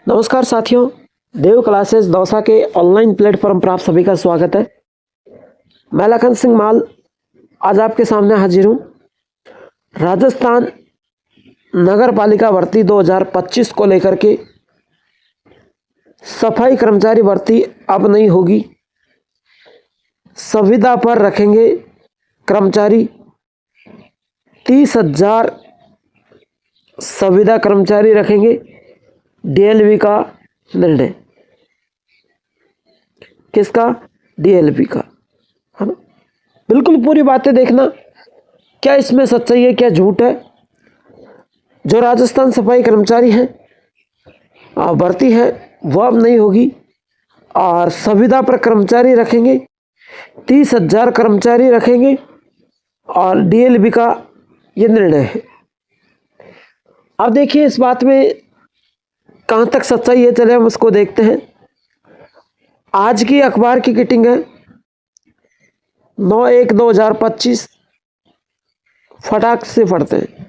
नमस्कार साथियों, देव क्लासेस दौसा के ऑनलाइन प्लेटफॉर्म पर आप सभी का स्वागत है। मैं लखन सिंह माल आज आपके सामने हाजिर हूँ। राजस्थान नगर पालिका भर्ती 2025 को लेकर के सफाई कर्मचारी भर्ती अब नहीं होगी। संविदा पर रखेंगे कर्मचारी। 30,000 संविदा कर्मचारी रखेंगे। डीएलपी का निर्णय, किसका? डीएलपी का, है ना। बिल्कुल पूरी बातें देखना, क्या इसमें सच्चाई है क्या झूठ है। जो राजस्थान सफाई कर्मचारी हैं भर्ती है वो अब नहीं होगी और संविदा पर कर्मचारी रखेंगे। 30,000 कर्मचारी रखेंगे और डीएलपी का ये निर्णय है। अब देखिए इस बात में कहाँ तक सच्चाई है, चले हम उसको देखते हैं। आज की अखबार की कटिंग है 9/1/2025। फटाक से पढ़ते हैं।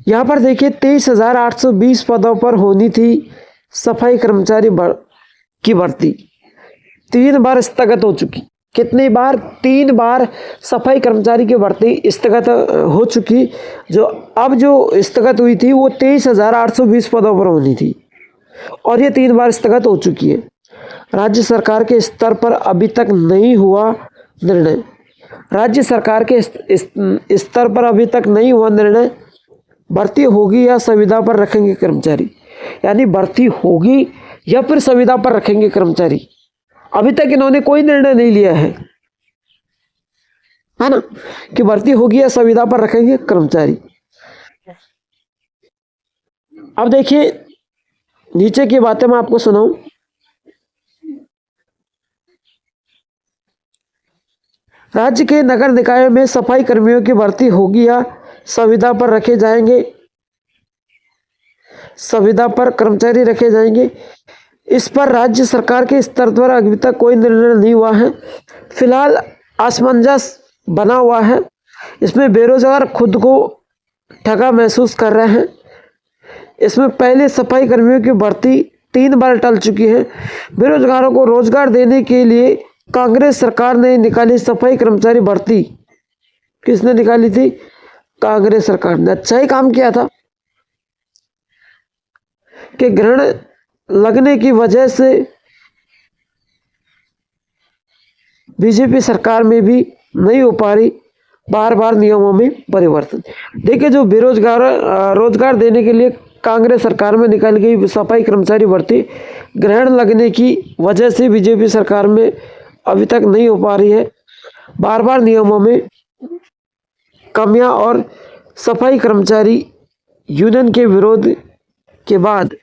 यहाँ पर देखिए 23,820 पदों पर होनी थी सफाई कर्मचारी की भर्ती। 3 बार स्थगित हो चुकी। कितनी बार? 3 बार सफाई कर्मचारी की भर्ती स्थगित हो चुकी। जो स्थगित हुई थी वो 23,820 पदों पर होनी थी और ये 3 बार स्थगित हो चुकी है। राज्य सरकार के स्तर पर अभी तक नहीं हुआ निर्णय। राज्य सरकार के स्तर पर अभी तक नहीं हुआ निर्णय, भर्ती होगी या संविदा पर रखेंगे कर्मचारी। यानी भर्ती होगी या फिर संविदा पर रखेंगे कर्मचारी। अभी तक इन्होंने कोई निर्णय नहीं लिया है ना, कि भर्ती होगी या संविदा पर रखेंगे कर्मचारी। अब देखिए नीचे की बातें मैं आपको सुनाऊं। राज्य के नगर निकायों में सफाई कर्मियों की भर्ती होगी या संविदा पर रखे जाएंगे। संविदा पर कर्मचारी रखे जाएंगे। इस पर राज्य सरकार के स्तर पर अभी तक कोई निर्णय नहीं हुआ है। फिलहाल असमंजस बना हुआ है। इसमें बेरोजगार खुद को ठगा महसूस कर रहे हैं। इसमें पहले सफाई कर्मियों की भर्ती 3 बार टल चुकी है। बेरोजगारों को रोजगार देने के लिए कांग्रेस सरकार ने निकाली सफाई कर्मचारी भर्ती। किसने निकाली थी? कांग्रेस सरकार ने। अच्छा ही काम किया था कि ग्रहण लगने की वजह से बीजेपी सरकार में भी नहीं हो पा रही बार बार नियमों में परिवर्तन। देखिए जो रोजगार देने के लिए कांग्रेस सरकार में निकाली गई सफाई कर्मचारी भर्ती ग्रहण लगने की वजह से बीजेपी सरकार में अभी तक नहीं हो पा रही है। बार बार नियमों में कमियां और सफाई कर्मचारी यूनियन के विरोध के बाद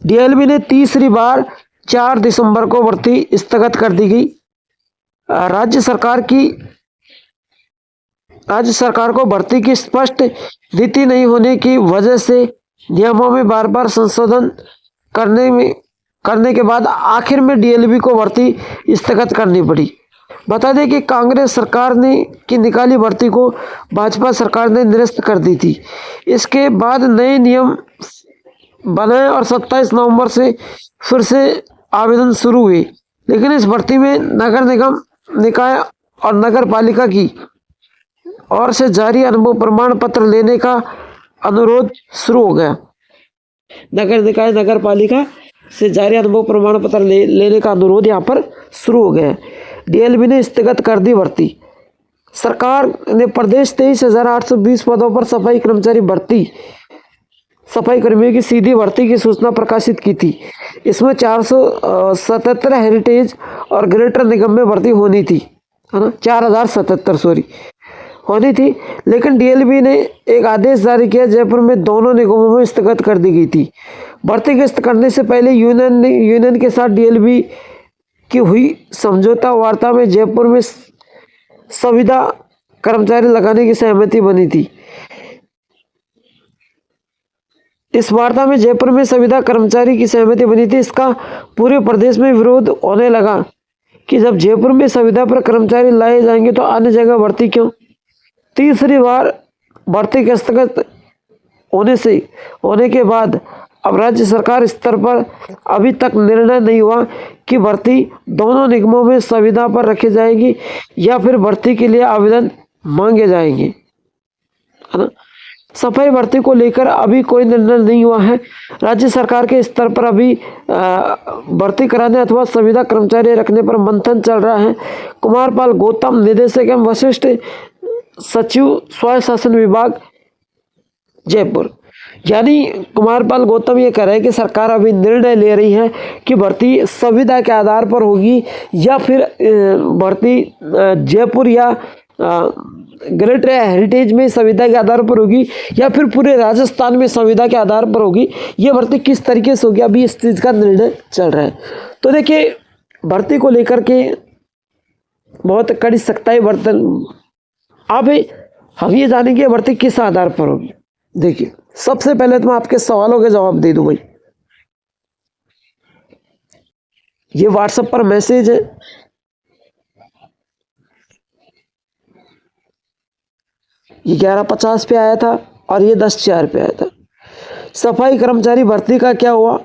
डीएलपी ने तीसरी बार 4 दिसंबर को भर्ती स्थगित कर दी गई। राज्य सरकार को भर्ती की स्पष्ट नीति नहीं होने की वजह से नियमों में बार बार संशोधन करने के बाद आखिर में डीएलपी को भर्ती स्थगित करनी पड़ी। बता दें कि कांग्रेस सरकार ने निकाली भर्ती को भाजपा सरकार ने निरस्त कर दी थी। इसके बाद नए नियम बने और 27 नवंबर से फिर से आवेदन शुरू हुए। लेकिन इस भर्ती में नगर निगम निकाय और नगर पालिका की ओर से जारी अनुभव प्रमाण पत्र लेने का अनुरोध शुरू हो गया। नगर निकाय नगर पालिका से जारी अनुभव प्रमाण पत्र लेने का अनुरोध यहाँ पर शुरू हो गया। डीएलपी ने स्थगित कर दी भर्ती। सरकार ने प्रदेश 23,820 पदों पर सफाई कर्मियों की सीधी भर्ती की सूचना प्रकाशित की थी। इसमें 477 हेरिटेज और ग्रेटर निगम में भर्ती होनी थी, है ना। 4077 होनी थी। लेकिन डीएलपी ने एक आदेश जारी किया। जयपुर में दोनों निगमों में स्थगित कर दी गई थी। भर्ती स्थगित करने से पहले यूनियन के साथ डीएलपी की हुई समझौता वार्ता में जयपुर में संविदा कर्मचारी लगाने की सहमति बनी थी। इस वार्ता में जयपुर में संविदा कर्मचारी की सहमति बनी थी। इसका पूरे प्रदेश में विरोध होने लगा। कि जब जयपुर में संविदा पर कर्मचारी लाए जाएंगे तो अन्य जगह भर्ती क्यों? तीसरी बार भर्ती के स्थगित होने के बाद अब राज्य सरकार स्तर पर अभी तक निर्णय नहीं हुआ कि भर्ती दोनों निगमों में संविदा पर रखी जाएगी या फिर भर्ती के लिए आवेदन मांगे जाएंगे, है ना। सफाई भर्ती को लेकर अभी कोई निर्णय नहीं हुआ है। राज्य सरकार के स्तर पर अभी भर्ती कराने अथवा संविदा कर्मचारी रखने पर मंथन चल रहा है। कुमारपाल गौतम, निदेशक एवं वरिष्ठ सचिव स्वायत्त शासन विभाग, जयपुर। यानी कुमारपाल गौतम ये कह रहे हैं कि सरकार अभी निर्णय ले रही है कि भर्ती संविदा के आधार पर होगी या फिर भर्ती जयपुर या ग्रेटर हेरिटेज में संविदा के आधार पर होगी या फिर पूरे राजस्थान में संविदा के आधार पर होगी। ये भर्ती किस तरीके से होगी, अभी इस चीज़ का निर्णय चल रहा है। तो देखिए, भर्ती को लेकर के बहुत कड़ी सख्ताई बरतन। अब हम ये जानेंगे भर्ती किस आधार पर होगी। देखिए, सबसे पहले तो मैं आपके सवालों के जवाब दे दूं भाई। ये व्हाट्सएप पर मैसेज है, ये 11:50 पे आया था और ये 10:04 पे आया था। सफाई कर्मचारी भर्ती का क्या हुआ?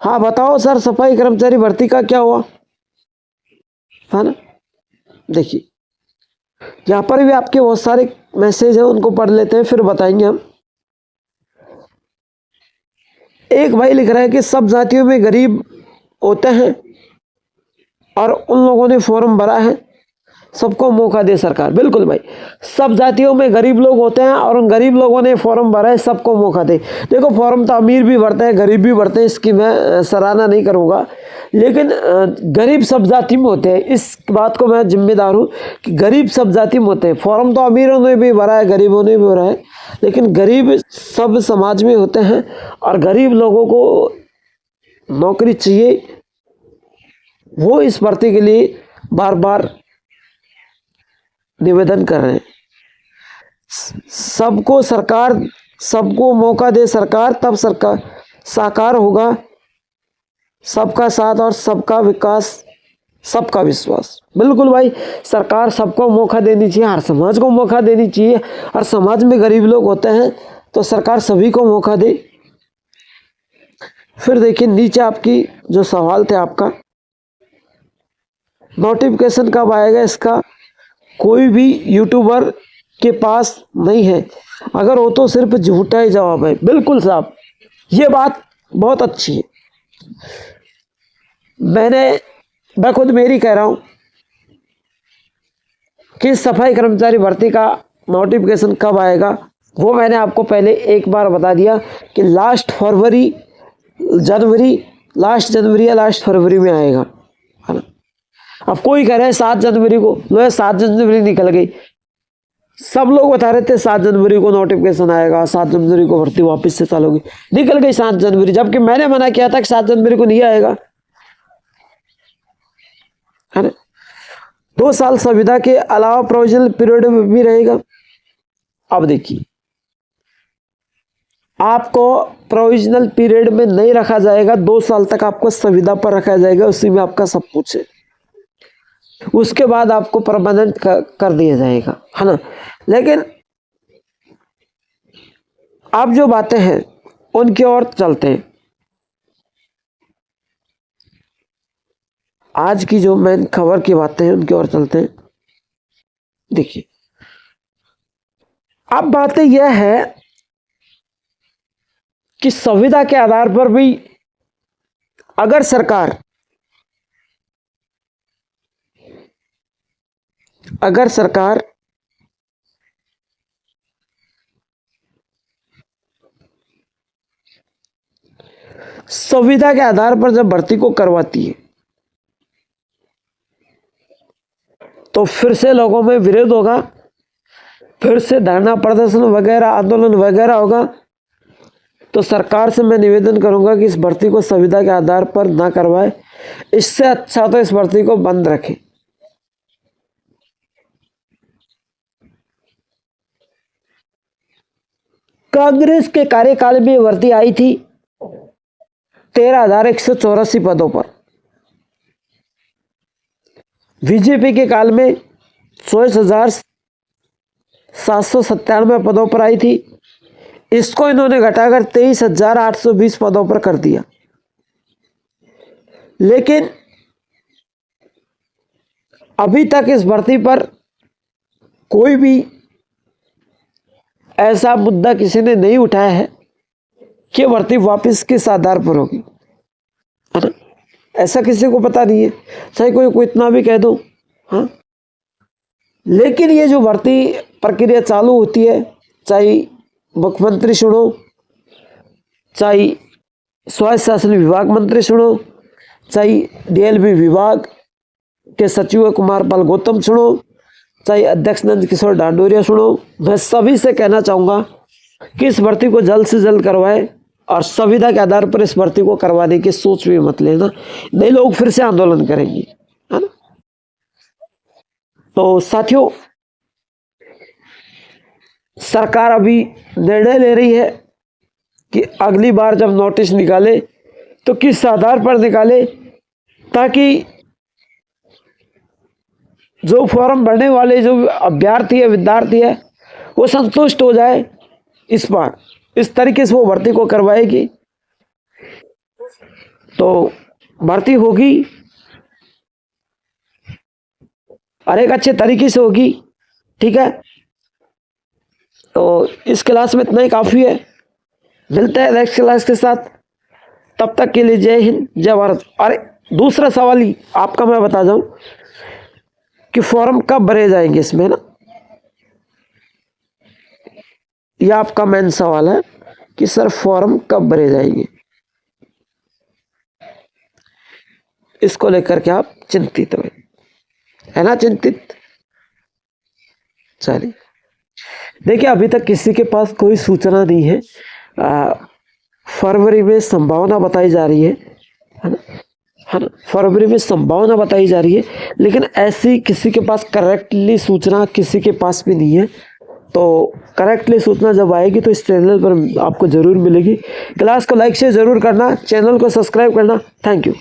हाँ बताओ सर, सफाई कर्मचारी भर्ती का क्या हुआ, है ना। देखिए, यहाँ पर भी आपके बहुत सारे मैसेज हैं, उनको पढ़ लेते हैं फिर बताएंगे हम। एक भाई लिख रहा है कि सब जातियों में गरीब होते हैं और उन लोगों ने फॉर्म भरा है, सबको मौका दे सरकार। बिल्कुल भाई, सब जातियों में गरीब लोग होते हैं और उन गरीब लोगों ने फॉर्म भरा है, सबको मौका दे। देखो, फॉर्म तो अमीर भी भरते हैं, गरीब भी भरते हैं, इसकी मैं सराहना नहीं करूँगा, लेकिन गरीब सब जाति में होते हैं। इस बात को मैं जिम्मेदार हूँ कि गरीब सब जाति में होते हैं। फॉर्म तो अमीरों ने भी भरा है, गरीबों ने भी भरा है, लेकिन गरीब सब समाज में होते हैं और गरीब लोगों को नौकरी चाहिए। वो इस भर्ती के लिए बार बार निवेदन कर रहे हैं। सबको सरकार, सबको मौका दे सरकार, तब सरकार साकार होगा सबका साथ और सबका विकास, सबका विश्वास। बिल्कुल भाई, सरकार सबको मौका देनी चाहिए, हर समाज को मौका देनी चाहिए। हर समाज में गरीब लोग होते हैं तो सरकार सभी को मौका दे। फिर देखिए नीचे आपकी जो सवाल थे, आपका नोटिफिकेशन कब आएगा, इसका कोई भी यूट्यूबर के पास नहीं है, अगर हो तो सिर्फ झूठा ही जवाब है। बिल्कुल साहब, ये बात बहुत अच्छी है। मैं खुद मेरी कह रहा हूं कि सफाई कर्मचारी भर्ती का नोटिफिकेशन कब आएगा, वो मैंने आपको पहले एक बार बता दिया कि लास्ट जनवरी या लास्ट फरवरी में आएगा, है ना। अब कोई कह रहे हैं 7 जनवरी को, लो 7 जनवरी निकल गई, सब लोग बता रहे थे 7 जनवरी को नोटिफिकेशन आएगा, 7 जनवरी को भर्ती वापस से चालू होगी, निकल गई 7 जनवरी, जबकि मैंने मना किया था कि 7 जनवरी को नहीं आएगा, है ना। 2 साल संविदा के अलावा प्रोविजनल पीरियड में भी रहेगा। अब देखिए, आपको प्रोविजनल पीरियड में नहीं रखा जाएगा, 2 साल तक आपको संविदा पर रखा जाएगा, उसी में आपका सब कुछ है। उसके बाद आपको परमानेंट कर दिया जाएगा, है ना। लेकिन आप जो बातें हैं उनकी ओर चलते हैं। आज की जो मेन खबर की बातें हैं उनकी ओर चलते हैं। देखिए, अब बातें यह है कि संविदा के आधार पर भी अगर सरकार संविदा के आधार पर जब भर्ती को करवाती है तो फिर से लोगों में विरोध होगा, फिर से धरना प्रदर्शन वगैरह, आंदोलन वगैरह होगा। तो सरकार से मैं निवेदन करूंगा कि इस भर्ती को संविदा के आधार पर ना करवाए, इससे अच्छा तो इस भर्ती को बंद रखें। कांग्रेस के कार्यकाल में भर्ती आई थी, 13,184 पदों पर। बीजेपी के काल में 24,797 पदों पर आई थी, इसको इन्होंने घटाकर 23,820 पदों पर कर दिया। लेकिन अभी तक इस भर्ती पर कोई भी ऐसा मुद्दा किसी ने नहीं उठाया है कि भर्ती वापस किस आधार पर होगी, है ना। ऐसा किसी को पता नहीं है, चाहे कोई इतना भी कह दो। हाँ, लेकिन ये जो भर्ती प्रक्रिया चालू होती है, चाहे मुख्यमंत्री चुनो, चाहे स्वास्थ्य शासन विभाग मंत्री चुनो, चाहे डीएलबी विभाग के सचिव कुमार पाल गौतम सुनो, चाहे अध्यक्ष नंद किशोर डांडोरिया सुनो, मैं सभी से कहना चाहूँगा कि इस भर्ती को जल्द से जल्द करवाएं और संविदा के आधार पर इस भर्ती को करवाने की सोच भी मत लेना, नहीं लोग फिर से आंदोलन करेंगे, है ना। तो साथियों, सरकार अभी निर्णय ले रही है कि अगली बार जब नोटिस निकाले तो किस आधार पर निकाले, ताकि जो फॉर्म भरने वाले जो अभ्यर्थी है, विद्यार्थी है, वो संतुष्ट हो जाए इस बार, इस तरीके से वो भर्ती को करवाएगी। तो भर्ती होगी और एक अच्छे तरीके से होगी, ठीक है। तो इस क्लास में इतना ही काफ़ी है, मिलते हैं नेक्स्ट क्लास के साथ, तब तक के लिए जय हिंद जय भारत। और दूसरा सवाल ही आपका मैं बता दूं कि फॉर्म कब भरे जाएंगे इसमें, ना, यह आपका मेन सवाल है कि सर फॉर्म कब भरे जाएंगे। इसको लेकर के आप चिंतित हो, है ना, चिंतित। चलिए, देखिए अभी तक किसी के पास कोई सूचना नहीं है। फरवरी में संभावना बताई जा रही है ना, है ना, फरवरी में संभावना बताई जा रही है, लेकिन ऐसी किसी के पास करेक्टली सूचना किसी के पास भी नहीं है। तो करेक्टली सूचना जब आएगी तो इस चैनल पर आपको ज़रूर मिलेगी। क्लास को लाइक शेयर ज़रूर करना, चैनल को सब्सक्राइब करना। Thank you.